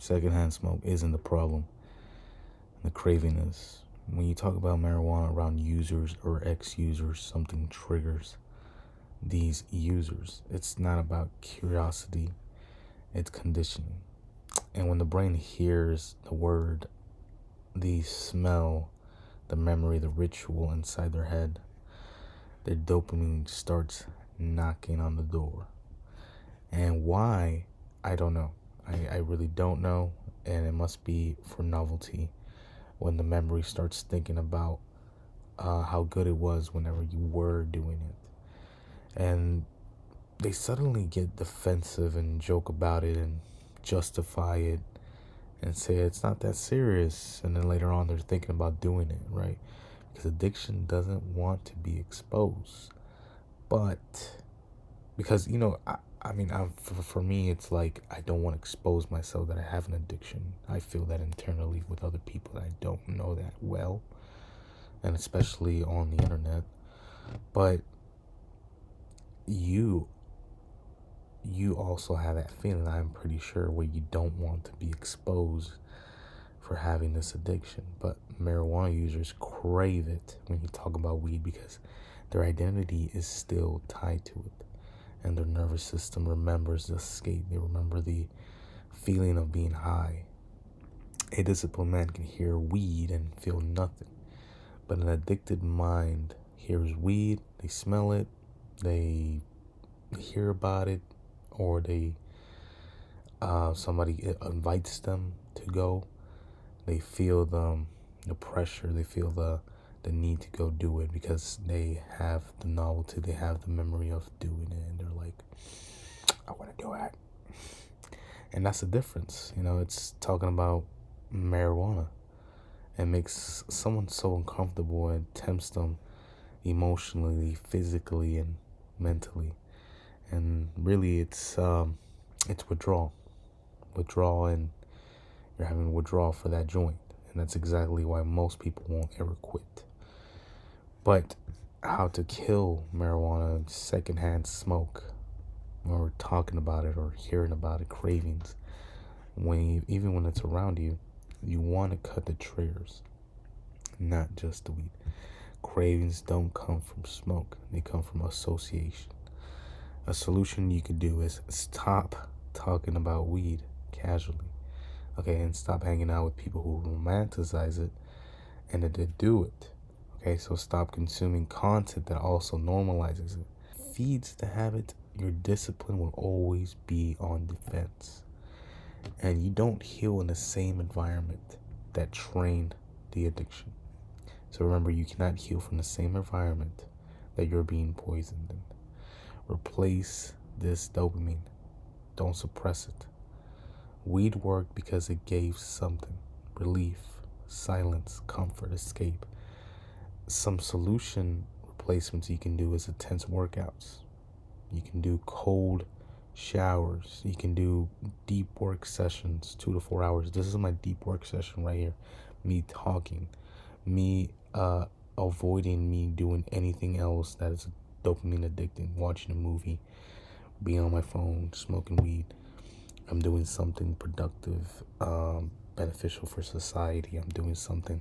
Secondhand smoke isn't the problem. The craving is. When you talk about marijuana around users or ex-users, something triggers these users. It's not about curiosity, it's conditioning. And when the brain hears the word, the smell, the memory, the ritual inside their head, their dopamine starts knocking on the door. And why? I don't know. I really don't know. And it must be for novelty when the memory starts thinking about how good it was whenever you were doing it. And they suddenly get defensive and joke about it and justify it and say it's not that serious. And then later on, they're thinking about doing it, right? Because addiction doesn't want to be exposed. But because, for me, it's like I don't want to expose myself that I have an addiction. I feel that internally with other people that I don't know that well, and especially on the internet. But you also have that feeling, I'm pretty sure, where you don't want to be exposed for having this addiction. But marijuana users crave it when you talk about weed because their identity is still tied to it. And their nervous system remembers the escape. They remember the feeling of being high. A disciplined man can hear weed and feel nothing. But an addicted mind hears weed, they smell it, they hear about it, or they somebody invites them to go. They feel the pressure, they feel the need to go do it because they have the novelty, they have the memory of doing it, and they're like, I want to do it. And that's the difference. It's talking about marijuana. It makes someone so uncomfortable and tempts them emotionally, physically, and mentally. And really, it's withdrawal, and you're having withdrawal for that joint. And that's exactly why most people won't ever quit. But how to kill marijuana, secondhand smoke, or talking about it or hearing about it, cravings, even when it's around you, you want to cut the triggers, not just the weed. Cravings don't come from smoke, they come from association. A solution you could do is stop talking about weed casually, okay, and stop hanging out with people who romanticize it and that they do it. Okay, so stop consuming content that also normalizes it. Feeds the habit, your discipline will always be on defense. And you don't heal in the same environment that trained the addiction. So remember, you cannot heal from the same environment that you're being poisoned in. Replace this dopamine. Don't suppress it. Weed worked because it gave something: relief, silence, comfort, escape. Some solution replacements you can do is intense workouts. You can do cold showers. You can do deep work sessions, 2 to 4 hours. This is my deep work session right here. Me talking, me avoiding me doing anything else that is dopamine addicting. Watching a movie, being on my phone, smoking weed. I'm doing something productive, beneficial for society. I'm doing something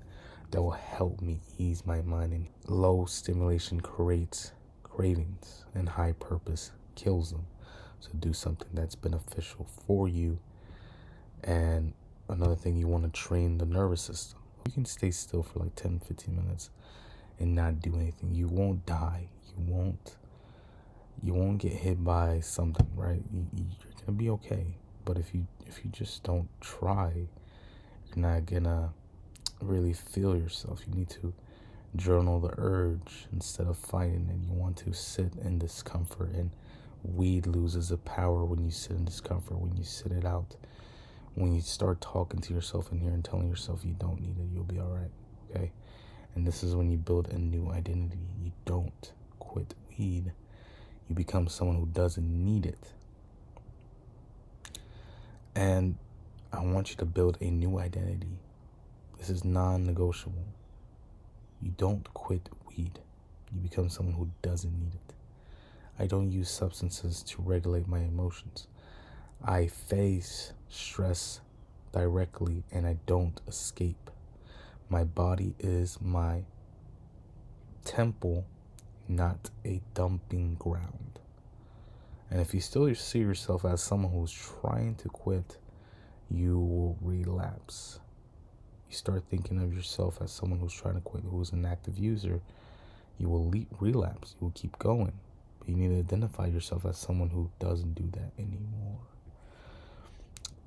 that will help me ease my mind. And low stimulation creates cravings, and high purpose kills them. So do something that's beneficial for you. And another thing, you want to train the nervous system. You can stay still for like 10-15 minutes and not do anything. You won't die. You won't get hit by something, right? You're gonna be okay. But if you just don't try, you're not gonna really feel yourself. You need to journal the urge instead of fighting it. You want to sit in discomfort, and weed loses the power when you sit in discomfort, when you sit it out. When you start talking to yourself in here and telling yourself you don't need it, you'll be all right, okay? And this is when you build a new identity. You don't quit weed. You become someone who doesn't need it. And I want you to build a new identity. This is non-negotiable. You don't quit weed. You become someone who doesn't need it. I don't use substances to regulate my emotions. I face stress directly and I don't escape. My body is my temple, not a dumping ground. And if you still see yourself as someone who's trying to quit, you will relapse. You start thinking of yourself as someone who's trying to quit, who's an active user, you will relapse. You will keep going. But you need to identify yourself as someone who doesn't do that anymore.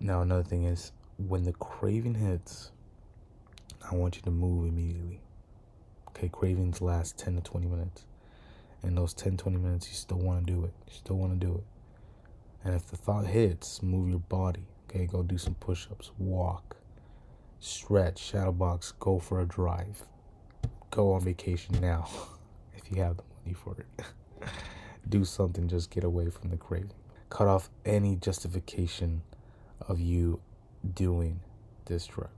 Now, another thing is, when the craving hits, I want you to move immediately. Okay, cravings last 10 to 20 minutes. In those 10, 20 minutes, you still want to do it. You still want to do it. And if the thought hits, move your body. Okay, go do some push-ups, walk, stretch, shadow box, go for a drive. Go on vacation now, if you have the money for it. Do something, just get away from the craving. Cut off any justification of you doing this drug.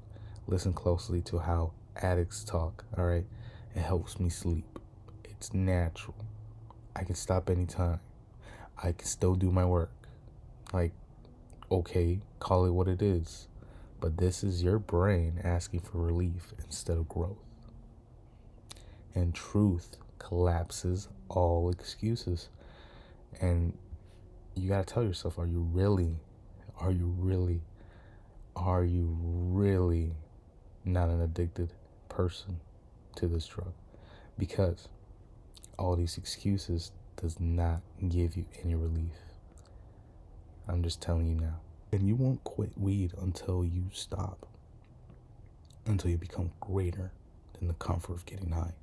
Listen closely to how addicts talk, all right? It helps me sleep. It's natural. I can stop anytime. I can still do my work. Like, okay, call it what it is. But this is your brain asking for relief instead of growth. And truth collapses all excuses. And you gotta tell yourself, are you really not an addicted person to this drug? Because all these excuses does not give you any relief. I'm just telling you now. And you won't quit weed until you stop. Until you become greater than the comfort of getting high.